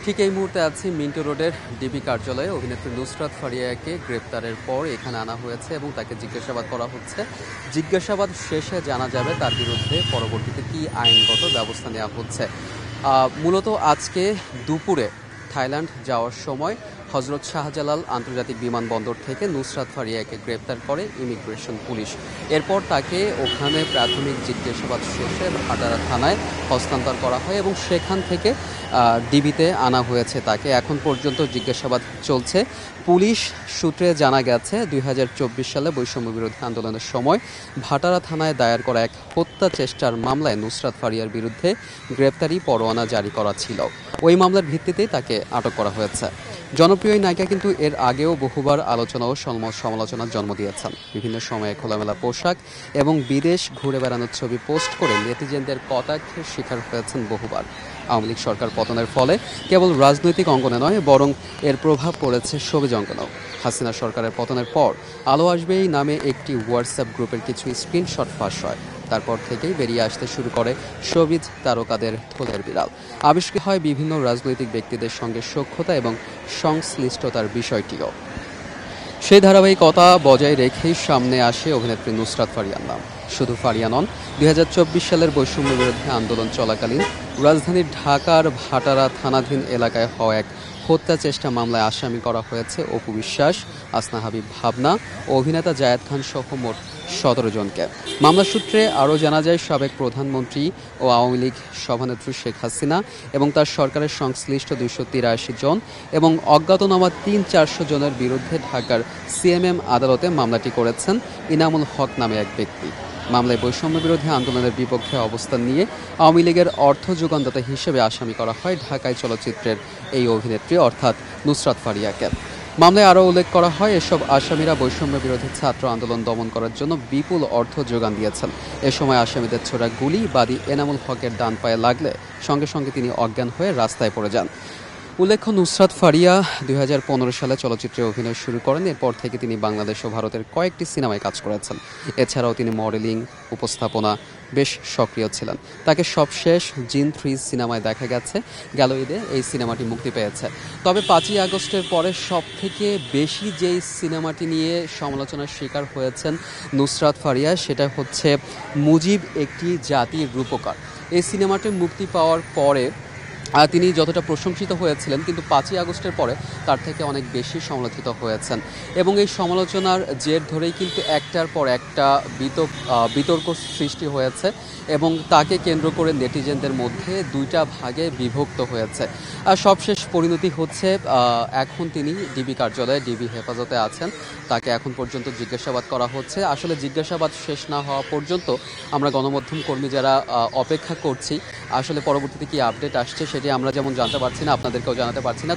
ঠিক এই মুহূর্তে আছি মিন্টো রোডের ডিবি কার্যালয়ে। অভিনেত্রী নুসরাত ফারিয়াকে গ্রেপ্তারের পর এখানে আনা হয়েছে এবং তাকে জিজ্ঞাসাবাদ করা হচ্ছে। জিজ্ঞাসাবাদ শেষে জানা যাবে তার বিরুদ্ধে পরবর্তীতে কী আইনগত ব্যবস্থা নেওয়া হচ্ছে। মূলত আজকে দুপুরে থাইল্যান্ড যাওয়ার সময় হজরত শাহজালাল আন্তর্জাতিক বিমানবন্দর থেকে নুসরাত ফারিয়াকে গ্রেপ্তার করে ইমিগ্রেশন পুলিশ। এরপর তাকে ওখানে প্রাথমিক জিজ্ঞাসাবাদ শেষে ভাটারা থানায় হস্তান্তর করা হয় এবং সেখান থেকে ডিবিতে আনা হয়েছে তাকে। এখন পর্যন্ত জিজ্ঞাসাবাদ চলছে। পুলিশ সূত্রে জানা গেছে 2024 সালে বৈষম্য বিরোধী আন্দোলনের সময় ভাটারা থানায় দায়ের করা এক হত্যা চেষ্টার মামলায় নুসরাত ফারিয়ার বিরুদ্ধে গ্রেপ্তারি পরোয়ানা জারি করা ছিল। ওই মামলার ভিত্তিতেই তাকে আটক করা হয়েছে। জনপ্রিয় নায়িকা কিন্তু এর আগেও বহুবার আলোচনা ও সমালোচনার জন্ম দিয়েছেন। বিভিন্ন সময়ে খোলামেলা পোশাক এবং বিদেশ ঘুরে বেড়ানোর ছবি পোস্ট করে নেটিজেনদের কটাক্ষের শিকার হয়েছেন বহুবার। আওয়ামী লীগ সরকার পতনের ফলে কেবল রাজনৈতিক অঙ্গনে নয়, বরং এর প্রভাব পড়েছে শোবিজ অঙ্গনেও। হাসিনা সরকারের পতনের পর আলো আসবেই নামে একটি হোয়াটসঅ্যাপ গ্রুপের কিছু স্ক্রিনশট ফাঁস হয়। তারপর থেকেই বেরিয়ে আসতে শুরু করে শোবিজ তারকাদের থলের বিড়াল। আবিষ্কৃত হয় বিভিন্ন রাজনৈতিক ব্যক্তিদের সঙ্গে সখ্যতা এবং সংশ্লিষ্টতার বিষয়টিও। সেই ধারাবাহিকতা বজায় রেখেই সামনে আসে অভিনেত্রী নুসরাত ফারিয়ার নাম। শুধু ফারিয়া নন, 2024 সালের বৈষম্য বিরোধী আন্দোলন চলাকালীন রাজধানীর ঢাকার ভাটারা থানাধীন এলাকায় হওয়া এক হত্যা চেষ্টা মামলায় আসামি করা হয়েছে অপু বিশ্বাস, আসনা হাবিব ভাবনা ও অভিনেতা জায়েদ খান সহ মোট 17 জনকে। মামলা সূত্রে আরও জানা যায়, সাবেক প্রধানমন্ত্রী ও আওয়ামী লীগ সভানেত্রী শেখ হাসিনা এবং তার সরকারের সংশ্লিষ্ট 283 জন এবং অজ্ঞাতনামা 300-400 জনের বিরুদ্ধে ঢাকার সিএমএম আদালতে মামলাটি করেছেন ইনামুল হক নামে এক ব্যক্তি। মামলায় বৈষম্য বিরোধী আন্দোলনের বিপক্ষে অবস্থান নিয়ে আওয়ামী লীগের অর্থ যোগানদাতা হিসেবে আসামি করা হয় ঢাকায় চলচ্চিত্রের এই অভিনেত্রী অর্থাৎ নুসরাত ফারিয়াকে। মামলায় আরও উল্লেখ করা হয়, এসব আসামিরা বৈষম্য বিরোধী ছাত্র আন্দোলন দমন করার জন্য বিপুল অর্থ যোগান দিয়েছেন। এ সময় আসামিদের ছোড়া গুলি বাদী এনামুল হকের ডান পায়ে লাগলে সঙ্গে সঙ্গে তিনি অজ্ঞান হয়ে রাস্তায় পড়ে যান। উল্লেখ্য, নুসরাত ফারিয়া 2015 সালে চলচ্চিত্রে অভিনয় শুরু করেন। এরপর থেকে তিনি বাংলাদেশ ও ভারতের কয়েকটি সিনেমায় কাজ করেছেন। এছাড়াও তিনি মডেলিং, উপস্থাপনা বেশ সক্রিয় ছিলেন। তাকে সবশেষ জিন 3 সিনেমায় দেখা গেছে। গেল ঈদে এই সিনেমাটি মুক্তি পেয়েছে। তবে 5ই আগস্টের পরে সবথেকে বেশি যেই সিনেমাটি নিয়ে সমালোচনার শিকার হয়েছেন নুসরাত ফারিয়া, সেটা হচ্ছে মুজিব একটি জাতির রূপকার। এই সিনেমাটি মুক্তি পাওয়ার পরে তিনি যতটা প্রশংসিত হয়েছিলেন, কিন্তু 5ই আগস্টের পরে তার থেকে অনেক বেশি সমালোচিত হয়েছেন এবং এই সমালোচনার জের ধরেই কিন্তু একটার পর একটা বিতর্ক সৃষ্টি হয়েছে এবং তাকে কেন্দ্র করে নেটিজেনদের মধ্যে দুইটা ভাগে বিভক্ত হয়েছে। আর সবশেষ পরিণতি হচ্ছে এখন তিনি ডিবি কার্যালয়ে ডিবি হেফাজতে আছেন। তাকে এখন পর্যন্ত জিজ্ঞাসাবাদ করা হচ্ছে। আসলে জিজ্ঞাসাবাদ শেষ না হওয়া পর্যন্ত আমরা গণমাধ্যম কর্মী যারা অপেক্ষা করছি, আসলে পরবর্তীতে কি আপডেট আসছে সেটি আমরা যেমন জানতে পারছি না, আপনাদেরকেও জানাতে পারছি না।